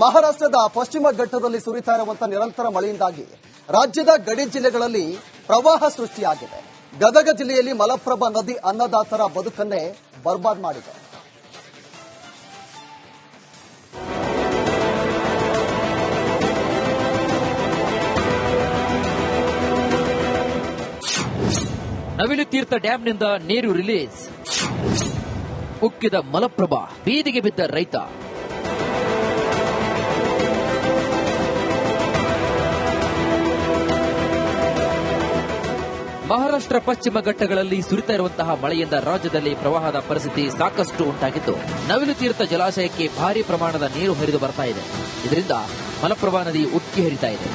ಮಹಾರಾಷ್ಟ್ರದ ಪಶ್ಚಿಮ ಘಟ್ಟದಲ್ಲಿ ಸುರಿತಾ ಇರುವಂತಹ ನಿರಂತರ ಮಳೆಯಿಂದಾಗಿ ರಾಜ್ಯದ ಗಡಿ ಜಿಲ್ಲೆಗಳಲ್ಲಿ ಪ್ರವಾಹ ಸೃಷ್ಟಿಯಾಗಿದೆ. ಗದಗ ಜಿಲ್ಲೆಯಲ್ಲಿ ಮಲಪ್ರಭಾ ನದಿ ಅನ್ನದಾತರ ಬದುಕನ್ನೇ ಬರ್ಬಾದ್ ಮಾಡಿದೆ. ನವಿಲು ತೀರ್ಥ ಡ್ಯಾಂನಿಂದ ನೀರು ರಿಲೀಸ್. ಉಕ್ಕಿದ ಮಲಪ್ರಭಾ, ಬೀದಿಗೆ ಬಿದ್ದ ರೈತ. ಮಹಾರಾಷ್ಟ್ರ ಪಶ್ಚಿಮ ಘಟ್ಟಗಳಲ್ಲಿ ಸುರಿತಾ ಇರುವಂತಹ ಮಳೆಯಿಂದ ರಾಜ್ಯದಲ್ಲಿ ಪ್ರವಾಹದ ಪರಿಸ್ಥಿತಿ ಸಾಕಷ್ಟು ಉಂಟಾಗಿದ್ದು, ನವಿಲು ತೀರ್ಥ ಜಲಾಶಯಕ್ಕೆ ಭಾರಿ ಪ್ರಮಾಣದ ನೀರು ಹರಿದು ಬರ್ತಾ ಇದೆ. ಇದರಿಂದ ಮಲಪ್ರಭಾ ನದಿ ಉಕ್ಕಿ ಹರಿತಾ ಇದೆ.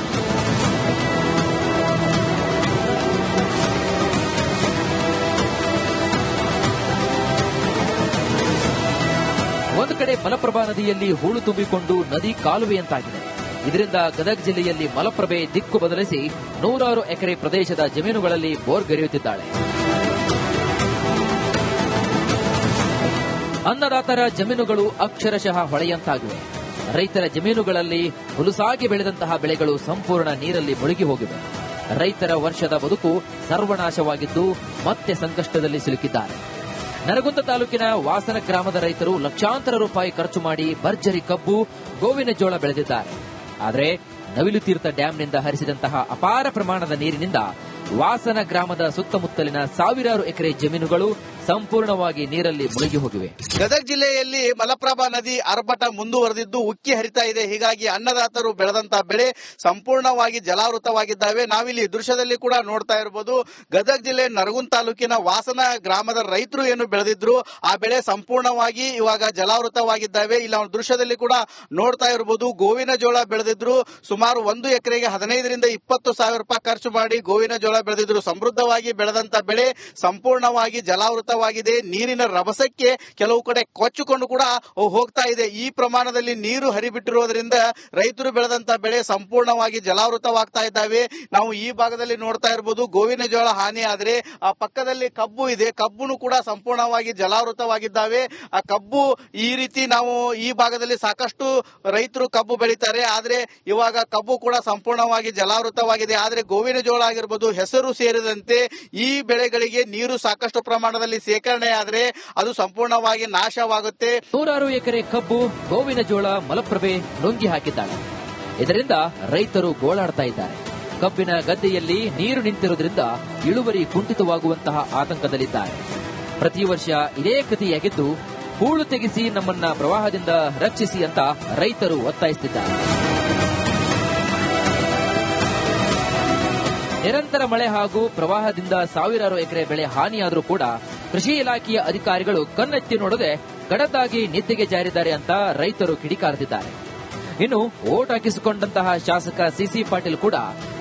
ಒಂದು ಕಡೆ ಮಲಪ್ರಭಾ ನದಿಯಲ್ಲಿ ಹೂಳು ತುಂಬಿಕೊಂಡು ನದಿ ಕಾಲುವೆಯಂತಾಗಿದೆ. ಇದರಿಂದ ಗದಗ ಜಿಲ್ಲೆಯಲ್ಲಿ ಮಲಪ್ರಭೆ ದಿಕ್ಕು ಬದಲಿಸಿ ನೂರಾರು ಎಕರೆ ಪ್ರದೇಶದ ಜಮೀನುಗಳಲ್ಲಿ ಬೋರ್ಗರೆಯುತ್ತಿದ್ದಾಳೆ. ಅನ್ನದಾತರ ಜಮೀನುಗಳು ಅಕ್ಷರಶಃ ಹೊಳೆಯಂತಾಗಿವೆ. ರೈತರ ಜಮೀನುಗಳಲ್ಲಿ ಹುಲುಸಾಗಿ ಬೆಳೆದಂತಹ ಬೆಳೆಗಳು ಸಂಪೂರ್ಣ ನೀರಲ್ಲಿ ಮುಳುಗಿ ಹೋಗಿವೆ. ರೈತರ ವರ್ಷದ ಬದುಕು ಸರ್ವನಾಶವಾಗಿದ್ದು ಮತ್ತೆ ಸಂಕಷ್ಟದಲ್ಲಿ ಸಿಲುಕಿದ್ದಾರೆ. ನರಗುಂದ ತಾಲೂಕಿನ ವಾಸನ ಗ್ರಾಮದ ರೈತರು ಲಕ್ಷಾಂತರ ರೂಪಾಯಿ ಖರ್ಚು ಮಾಡಿ ಭರ್ಜರಿ ಕಬ್ಬು, ಗೋವಿನ ಜೋಳ ಬೆಳೆದಿದ್ದಾರೆ. ಆದರೆ ನವಿಲು ತೀರ್ಥ ಡ್ಯಾಂನಿಂದ ಹರಿಸಿದಂತಹ ಅಪಾರ ಪ್ರಮಾಣದ ನೀರಿನಿಂದ ವಾಸನ ಗ್ರಾಮದ ಸುತ್ತಮುತ್ತಲಿನ ಸಾವಿರಾರು ಎಕರೆ ಜಮೀನುಗಳು ಸಂಪೂರ್ಣವಾಗಿ ನೀರಲ್ಲಿ ಮುಳುಗಿ ಹೋಗಿವೆ. ಗದಗ ಜಿಲ್ಲೆಯಲ್ಲಿ ಮಲಪ್ರಭಾ ನದಿ ಆರ್ಭಟ ಮುಂದುವರೆದಿದ್ದು ಉಕ್ಕಿ ಹರಿತಾ ಇದೆ. ಹೀಗಾಗಿ ಅನ್ನದಾತರು ಬೆಳೆದಂತಹ ಬೆಳೆ ಸಂಪೂರ್ಣವಾಗಿ ಜಲಾವೃತವಾಗಿದ್ದಾವೆ. ನಾವಿಲ್ಲಿ ದೃಶ್ಯದಲ್ಲಿ ಕೂಡ ನೋಡ್ತಾ ಇರಬಹುದು. ಗದಗ ಜಿಲ್ಲೆ ನರಗುಂದ ತಾಲೂಕಿನ ವಾಸನ ಗ್ರಾಮದ ರೈತರು ಏನು ಬೆಳೆದಿದ್ರು ಆ ಬೆಳೆ ಸಂಪೂರ್ಣವಾಗಿ ಇವಾಗ ಜಲಾವೃತವಾಗಿದ್ದಾವೆ. ಇಲ್ಲ ದೃಶ್ಯದಲ್ಲಿ ಕೂಡ ನೋಡ್ತಾ ಇರಬಹುದು. ಗೋವಿನ ಜೋಳ ಬೆಳೆದಿದ್ರು. ಸುಮಾರು 1 ಎಕರೆಗೆ 15ರಿಂದ 20 ಸಾವಿರ ರೂಪಾಯಿ ಖರ್ಚು ಮಾಡಿ ಗೋವಿನ ಜೋಳ ಬೆಳೆದಿದ್ರು. ಸಮೃದ್ಧವಾಗಿ ಬೆಳೆದಂತ ಬೆಳೆ ಸಂಪೂರ್ಣವಾಗಿ ಜಲಾವೃತವಾಗಿದೆ. ನೀರಿನ ರಭಸಕ್ಕೆ ಕೆಲವು ಕಡೆ ಕೊಚ್ಚಿಕೊಂಡು ಕೂಡ ಹೋಗ್ತಾ ಇದೆ. ಈ ಪ್ರಮಾಣದಲ್ಲಿ ನೀರು ಹರಿಬಿಟ್ಟಿರೋದ್ರಿಂದ ರೈತರು ಬೆಳೆದಂತ ಬೆಳೆ ಸಂಪೂರ್ಣವಾಗಿ ಜಲಾವೃತವಾಗ್ತಾ ಇದ್ದಾವೆ. ನಾವು ಈ ಭಾಗದಲ್ಲಿ ನೋಡ್ತಾ ಇರಬಹುದು. ಗೋವಿನ ಜೋಳ ಹಾನಿ ಆದ್ರೆ ಆ ಪಕ್ಕದಲ್ಲಿ ಕಬ್ಬು ಇದೆ. ಕಬ್ಬುನು ಕೂಡ ಸಂಪೂರ್ಣವಾಗಿ ಜಲಾವೃತವಾಗಿದ್ದಾವೆ. ಆ ಕಬ್ಬು ಈ ರೀತಿ ನಾವು ಈ ಭಾಗದಲ್ಲಿ ಸಾಕಷ್ಟು ರೈತರು ಕಬ್ಬು ಬೆಳೀತಾರೆ. ಆದ್ರೆ ಇವಾಗ ಕಬ್ಬು ಕೂಡ ಸಂಪೂರ್ಣವಾಗಿ ಜಲಾವೃತವಾಗಿದೆ. ಆದ್ರೆ ಗೋವಿನ ಜೋಳ ಆಗಿರ್ಬೋದು, ಹೆಸರು ಸೇರಿದಂತೆ ಈ ಬೆಳೆಗಳಿಗೆ ನೀರು ಸಾಕಷ್ಟು ಪ್ರಮಾಣದಲ್ಲಿ ಸೇಕರಣೆ ಆದ್ರೆ ಅದು ಸಂಪೂರ್ಣವಾಗಿ ನಾಶವಾಗುತ್ತೆ. ನೂರಾರು ಎಕರೆ ಕಬ್ಬು, ಗೋವಿನ ಜೋಳ ಮಲಪ್ರಭೆ ನುಂಗಿ ಹಾಕಿದ್ದಾಳೆ. ಇದರಿಂದ ರೈತರು ಗೋಳಾಡ್ತಾ ಇದ್ದಾರೆ. ಕಬ್ಬಿನ ಗದ್ದೆಯಲ್ಲಿ ನೀರು ನಿಂತಿರುವುದರಿಂದ ಇಳುವರಿ ಕುಂಠಿತವಾಗುವಂತಹ ಆತಂಕದಲ್ಲಿದ್ದಾರೆ. ಪ್ರತಿ ವರ್ಷ ಇದೇ ಕಥೆಯಾಗಿದ್ದು, ಹೂಳು ತೆಗೆಸಿ ನಮ್ಮನ್ನ ಪ್ರವಾಹದಿಂದ ರಕ್ಷಿಸಿ ಅಂತ ರೈತರು ಒತ್ತಾಯಿಸುತ್ತಿದ್ದಾರೆ. ನಿರಂತರ ಮಳೆ ಹಾಗೂ ಪ್ರವಾಹದಿಂದ ಸಾವಿರಾರು ಎಕರೆ ಬೆಳೆ ಹಾನಿಯಾದರೂ ಕೂಡ ಕೃಷಿ ಇಲಾಖೆಯ ಅಧಿಕಾರಿಗಳು ಕಣ್ಣೆತ್ತಿ ನೋಡದೆ ಗಡದ್ದಾಗಿ ನಿದ್ದೆಗೆ ಜಾರಿದ್ದಾರೆ ಅಂತ ರೈತರು ಕಿಡಿಕಾರುತ್ತಿದ್ದಾರೆ. ಇನ್ನು ಓಟ್ ಹಾಕಿಸಿಕೊಂಡಂತಹ ಶಾಸಕ ಸಿಸಿ ಪಾಟೀಲ್ ಕೂಡ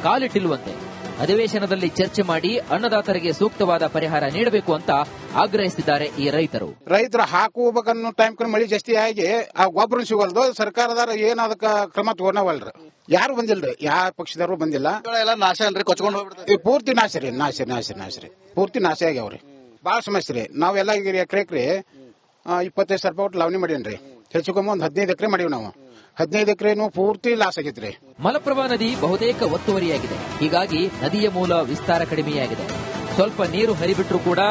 ಕಾಲಿಟ್ಟಿಲ್ಲವಂತೆ. ಅಧಿವೇಶನದಲ್ಲಿ ಚರ್ಚೆ ಮಾಡಿ ಅನ್ನದಾತರಿಗೆ ಸೂಕ್ತವಾದ ಪರಿಹಾರ ನೀಡಬೇಕು ಅಂತ ಆಗ್ರಹಿಸಿದ್ದಾರೆ ಈ ರೈತರು. ರೈತರು ಹಾಕುವಬೇಕನ್ನೋ ಟೈಮ್ ಮಳೆ ಜಾಸ್ತಿ ಆಗಿ ಆ ಗೊಬ್ಬರ ಸಿಗಲ್ದು. ಸರ್ಕಾರದಾರ ಏನ್ ಅದಕ್ಕ ಕ್ರಮ ತಗೋನವಲ್ರಿ. ಯಾರು ಬಂದಿಲ್ರಿ, ಯಾವ ಪಕ್ಷದವರು ಬಂದಿಲ್ಲ. ನಾಶ ಅನ್ರಿ, ಕೊಚ್ಕೊಂಡು ಹೋಗ್ಬಿಡ್ತಾರೆ. ಪೂರ್ತಿ ನಾಶ ರೀ, ನಾಶ ಪೂರ್ತಿ ನಾಶ ಆಗ್ಯಾವ್ರಿ. ಬಾಳ ಸಮಸ್ಯೆ ರೀ. ನಾವೆಲ್ಲ ಈಗ ಎಕರೆ 25,000 ರೂಪಾಯಿ ಒಟ್ಟು ಲಾವಣಿ ಮಾಡೇನ್ರಿ. ಹೆಚ್ಚುಕಮ್ಮ ಒಂದು 15 ಎಕರೆ ಮಾಡೀವಿ ನಾವು. 15 ಎಕರೆನೂ ಪೂರ್ತಿ ಲಾಸ್ ಆಗೈತ್ರಿ. ಮಲಪ್ರಭಾ ನದಿ ಬಹುತೇಕ ಒತ್ತುವರಿಯಾಗಿದೆ. ಹೀಗಾಗಿ ನದಿಯ ಮೂಲ ವಿಸ್ತಾರ ಕಡಿಮೆಯಾಗಿದೆ. ಸ್ವಲ್ಪ ನೀರು ಹರಿಬಿಟ್ರೂ ಕೂಡ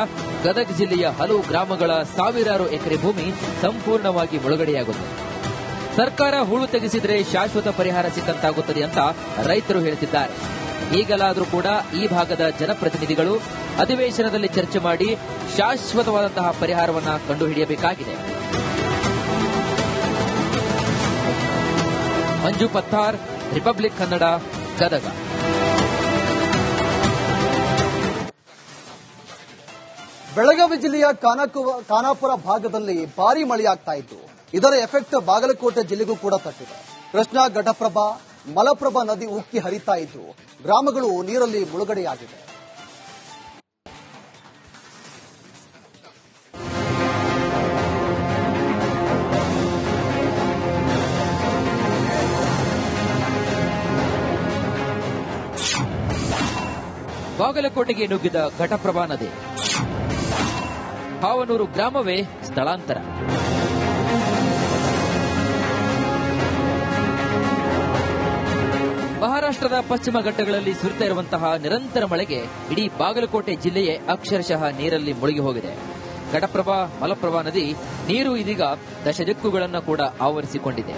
ಗದಗ ಜಿಲ್ಲೆಯ ಹಲವು ಗ್ರಾಮಗಳ ಸಾವಿರಾರು ಎಕರೆ ಭೂಮಿ ಸಂಪೂರ್ಣವಾಗಿ ಮುಳುಗಡೆಯಾಗುತ್ತೆ. ಸರ್ಕಾರ ಹೂಳು ತೆಗೆಸಿದ್ರೆ ಶಾಶ್ವತ ಪರಿಹಾರ ಸಿಕ್ಕಂತಾಗುತ್ತದೆ ಅಂತ ರೈತರು ಹೇಳುತ್ತಿದ್ದಾರೆ. ಈಗಲಾದರೂ ಕೂಡ ಈ ಭಾಗದ ಜನಪ್ರತಿನಿಧಿಗಳು ಅಧಿವೇಶನದಲ್ಲಿ ಚರ್ಚೆ ಮಾಡಿ ಶಾಶ್ವತವಾದಂತಹ ಪರಿಹಾರವನ್ನು ಕಂಡುಹಿಡಿಯಬೇಕಾಗಿದೆ. ಮಂಜು ಪತ್ತಾರ್, ರಿಪಬ್ಲಿಕ್ ಕನ್ನಡ, ಗದಗ. ಬೆಳಗಾವಿ ಜಿಲ್ಲೆಯ ಖಾನಾಪುರ ಭಾಗದಲ್ಲಿ ಭಾರೀ ಮಳೆಯಾಗ್ತಾ ಇದ್ದು, ಇದರ ಎಫೆಕ್ಟ್ ಬಾಗಲಕೋಟೆ ಜಿಲ್ಲೆಗೂ ಕೂಡ ತಟ್ಟಿದೆ. ಕೃಷ್ಣಾ, ಘಟಪ್ರಭಾ, ಮಲಪ್ರಭಾ ನದಿ ಉಕ್ಕಿ ಹರಿತಾ ಇದ್ದು ಗ್ರಾಮಗಳು ನೀರಲ್ಲಿ ಮುಳುಗಡೆಯಾಗಿವೆ. ಬಾಗಲಕೋಟೆಗೆ ನುಗ್ಗಿದ ಘಟಪ್ರಭಾ ನದಿ. ಹಾವನೂರು ಗ್ರಾಮವೇ ಸ್ಥಳಾಂತರ. ಮಹಾರಾಷ್ಟ್ರದ ಪಶ್ಚಿಮ ಘಟ್ಟಗಳಲ್ಲಿ ಸುರಿತಾ ಇರುವಂತಹ ನಿರಂತರ ಮಳೆಗೆ ಇಡೀ ಬಾಗಲಕೋಟೆ ಜಿಲ್ಲೆಯೇ ಅಕ್ಷರಶಃ ನೀರಲ್ಲಿ ಮುಳುಗಿ ಹೋಗಿದೆ. ಘಟಪ್ರಭಾ, ಮಲಪ್ರಭಾ ನದಿ ನೀರು ಇದೀಗ ದಶದಿಕ್ಕುಗಳನ್ನು ಕೂಡ ಆವರಿಸಿಕೊಂಡಿದೆ.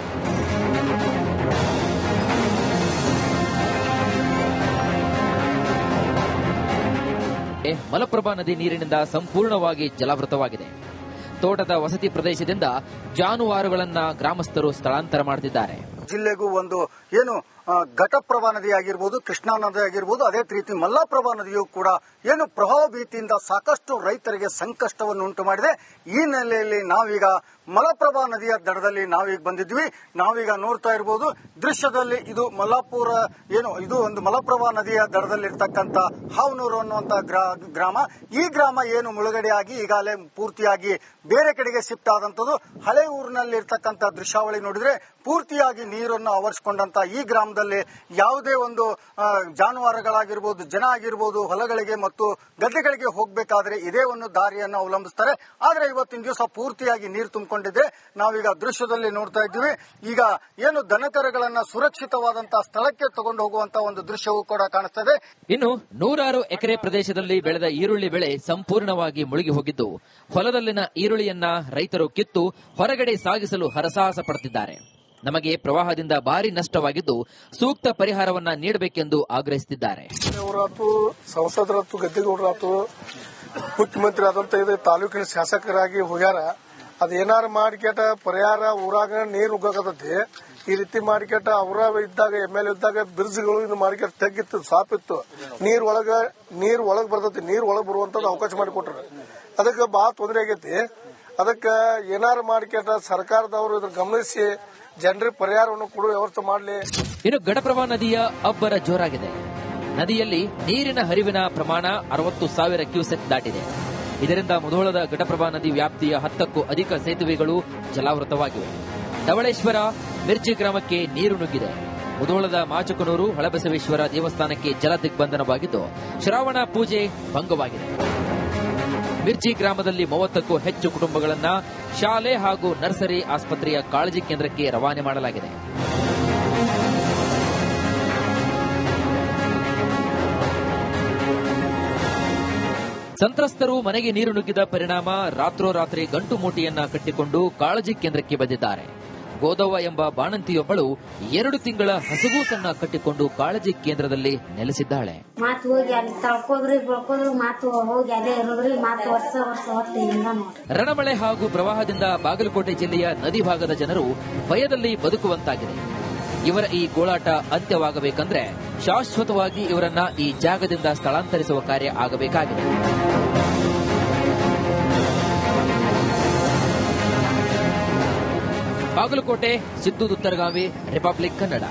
ಮಲಪ್ರಭಾ ನದಿ ನೀರಿನಿಂದ ಸಂಪೂರ್ಣವಾಗಿ ಜಲಾವೃತವಾಗಿದೆ. ತೋಟದ ವಸತಿ ಪ್ರದೇಶದಿಂದ ಜಾನುವಾರುಗಳನ್ನ ಗ್ರಾಮಸ್ಥರು ಸ್ಥಳಾಂತರ ಮಾಡುತ್ತಿದ್ದಾರೆ. ಜಿಲ್ಲೆಗೂ ಒಂದು ಏನು ಘಟಪ್ರಭಾ ನದಿ ಆಗಿರ್ಬೋದು, ಕೃಷ್ಣಾ ನದಿ ಆಗಿರ್ಬೋದು, ಅದೇ ರೀತಿ ಮಲ್ಲಪ್ರಭಾ ನದಿಯೂ ಕೂಡ ಏನು ಪ್ರವಾಹ ಭೀತಿಯಿಂದ ಸಾಕಷ್ಟು ರೈತರಿಗೆ ಸಂಕಷ್ಟವನ್ನು ಉಂಟು ಮಾಡಿದೆ. ಈ ನೆಲೆಯಲ್ಲಿ ನಾವೀಗ ಮಲಪ್ರಭಾ ನದಿಯ ದಡದಲ್ಲಿ ನಾವೀಗ ಬಂದಿದ್ವಿ. ನಾವೀಗ ನೋಡ್ತಾ ಇರಬಹುದು ದೃಶ್ಯದಲ್ಲಿ ಇದು ಮಲ್ಲಾಪುರ ಇದು ಒಂದು ಮಲಪ್ರಭಾ ನದಿಯ ದಡದಲ್ಲಿರ್ತಕ್ಕಂಥ ಹಾವನೂರು ಅನ್ನುವಂತ ಗ್ರಾಮ. ಈ ಗ್ರಾಮ ಏನು ಮುಳುಗಡೆಯಾಗಿ ಈಗಾಗಲೇ ಪೂರ್ತಿಯಾಗಿ ಬೇರೆ ಕಡೆಗೆ ಶಿಫ್ಟ್ ಆದಂತದ್ದು. ಹಳೆ ಊರಿನಲ್ಲಿ ಇರ್ತಕ್ಕಂಥ ದೃಶ್ಯಾವಳಿ ನೋಡಿದ್ರೆ ಪೂರ್ತಿಯಾಗಿ ನೀರನ್ನು ಆವರಿಸಿಕೊಂಡಂತ ಈ ಗ್ರಾಮದಲ್ಲಿ ಯಾವುದೇ ಒಂದು ಜಾನುವಾರುಗಳಾಗಿರ್ಬೋದು, ಜನ ಆಗಿರ್ಬೋದು, ಹೊಲಗಳಿಗೆ ಮತ್ತು ಗದ್ದೆಗಳಿಗೆ ಹೋಗಬೇಕಾದ್ರೆ ಇದೇ ಒಂದು ದಾರಿಯನ್ನು ಅವಲಂಬಿಸ್ತಾರೆ. ಆದ್ರೆ ಇವತ್ತಿನ ದಿವಸ ಪೂರ್ತಿಯಾಗಿ ನೀರು ತುಂಬಿಕೊಂಡಿದೆ. ನಾವೀಗ ದೃಶ್ಯದಲ್ಲಿ ನೋಡ್ತಾ ಇದ್ದೀವಿ. ಈಗ ಏನು ದನಕರುಗಳನ್ನ ಸುರಕ್ಷಿತವಾದಂತಹ ಸ್ಥಳಕ್ಕೆ ತಗೊಂಡು ಹೋಗುವಂತ ಒಂದು ದೃಶ್ಯವೂ ಕೂಡ ಕಾಣಿಸ್ತದೆ. ಇನ್ನು 100 ಎಕರೆ ಪ್ರದೇಶದಲ್ಲಿ ಬೆಳೆದ ಈರುಳ್ಳಿ ಬೆಳೆ ಸಂಪೂರ್ಣವಾಗಿ ಮುಳುಗಿ ಹೋಗಿದ್ದು, ಹೊಲದಲ್ಲಿನ ಈರುಳ್ಳಿಯನ್ನ ರೈತರು ಕಿತ್ತು ಹೊರಗಡೆ ಸಾಗಿಸಲು ಹರಸಾಹಸ ಪಡುತ್ತಿದ್ದಾರೆ. ನಮಗೆ ಪ್ರವಾಹದಿಂದ ಭಾರಿ ನಷ್ಟವಾಗಿದ್ದು ಸೂಕ್ತ ಪರಿಹಾರವನ್ನ ನೀಡಬೇಕೆಂದು ಆಗ್ರಹಿಸುತ್ತಿದ್ದಾರೆ. ಸಂಸದರತ್ತು, ಗದ್ದೆಗೌಡರಾತು, ಮುಖ್ಯಮಂತ್ರಿ ಆದಂತ ಇದು ತಾಲೂಕಿನ ಶಾಸಕರಾಗಿ ಹೋಗ್ಯಾರ. ಅದೇನಾರು ಮಾಡಿಕೆಟ ಪರಿಹಾರ ಊರಾಗ ನೀರು ನುಗ್ಗಕತ್ತೈತಿ. ಈ ರೀತಿ ಮಾಡಿಕೆಟ ಅವರ ಇದ್ದಾಗ MLA ಇದ್ದಾಗ ಬ್ರಿಡ್ಜ್ಗಳು ಇದು ಮಾಡಿಕೆಟ ತೆಗ್ಗಿತ್ತು, ಸಾಪಿತ್ತು. ನೀರ್ ಒಳಗ್ ಬರ್ತೈತಿ. ನೀರ್ ಒಳಗ್ ಬರುವಂತದ್ದು ಅವಕಾಶ ಮಾಡಿಕೊಟ್ರ. ಅದಕ್ಕೆ ಬಹಳ ತೊಂದರೆ ಆಗೈತಿ. ಅದಕ್ಕೆ ಏನಾರು ಮಾಡಿಕೆಟ ಸರ್ಕಾರದವರು ಇದ್ರ ಗಮನಿಸಿ ಜನರಿಗೆ ಪರಿಹಾರವನ್ನು ಕೊಡುವ ವ್ಯವಸ್ಥೆ ಮಾಡಲಿ. ಇನ್ನು ಘಟಪ್ರಭಾ ನದಿಯ ಅಬ್ಬರ ಜೋರಾಗಿದೆ. ನದಿಯಲ್ಲಿ ನೀರಿನ ಹರಿವಿನ ಪ್ರಮಾಣ 60,000 ಕ್ಯೂಸೆಕ್ ದಾಟಿದೆ. ಇದರಿಂದ ಮುಧೋಳದ ಘಟಪ್ರಭಾ ನದಿ ವ್ಯಾಪ್ತಿಯ 10ಕ್ಕೂ ಅಧಿಕ ಸೇತುವೆಗಳು ಜಲಾವೃತವಾಗಿವೆ. ಧವಳೇಶ್ವರ, ಮಿರ್ಜಿ ಗ್ರಾಮಕ್ಕೆ ನೀರು ನುಗ್ಗಿದೆ. ಮುಧೋಳದ ಮಾಚಕನೂರು, ಹಳಬಸವೇಶ್ವರ ದೇವಸ್ಥಾನಕ್ಕೆ ಜಲ ದಿಗ್ಬಂಧನವಾಗಿದ್ದು ಶ್ರಾವಣ ಪೂಜೆ ಭಂಗವಾಗಿದೆ. ಮಿರ್ಜಿ ಗ್ರಾಮದಲ್ಲಿ 30ಕ್ಕೂ ಹೆಚ್ಚು ಕುಟುಂಬಗಳನ್ನ ಶಾಲೆ ಹಾಗೂ ನರ್ಸರಿ ಆಸ್ಪತ್ರೆಯ ಕಾಳಜಿ ಕೇಂದ್ರಕ್ಕೆ ರವಾನೆ ಮಾಡಲಾಗಿದೆ. ಸಂತ್ರಸ್ತರು ಮನೆಗೆ ನೀರು ನುಗ್ಗಿದ ಪರಿಣಾಮ ರಾತ್ರೋರಾತ್ರಿ ಗಂಟು ಮೂಟೆಯನ್ನ ಕಟ್ಟಿಕೊಂಡು ಕಾಳಜಿ ಕೇಂದ್ರಕ್ಕೆ ಬಂದಿದ್ದಾರೆ. ಗೋದವ್ವ ಎಂಬ ಬಾಣಂತಿಯೊಬ್ಬಳು 2 ತಿಂಗಳ ಹಸುಗೂಸನ್ನ ಕಟ್ಟಿಕೊಂಡು ಕಾಳಜಿ ಕೇಂದ್ರದಲ್ಲಿ ನೆಲೆಸಿದ್ದಾಳೆ. ರಣಮಳೆ ಹಾಗೂ ಪ್ರವಾಹದಿಂದ ಬಾಗಲಕೋಟೆ ಜಿಲ್ಲೆಯ ನದಿ ಭಾಗದ ಜನರು ಭಯದಲ್ಲಿ ಬದುಕುವಂತಾಗಿದೆ. ಇವರ ಈ ಗೋಳಾಟ ಅಂತ್ಯವಾಗಬೇಕಂದ್ರೆ ಶಾಶ್ವತವಾಗಿ ಇವರನ್ನ ಈ ಜಾಗದಿಂದ ಸ್ಥಳಾಂತರಿಸುವ ಕಾರ್ಯ ಆಗಬೇಕಾಗಿದೆ. ಬಾಗಲಕೋಟೆ, ಸಿದ್ದು ದುತ್ತರಗಾವಿ, ರಿಪಬ್ಲಿಕ್ ಕನ್ನಡ.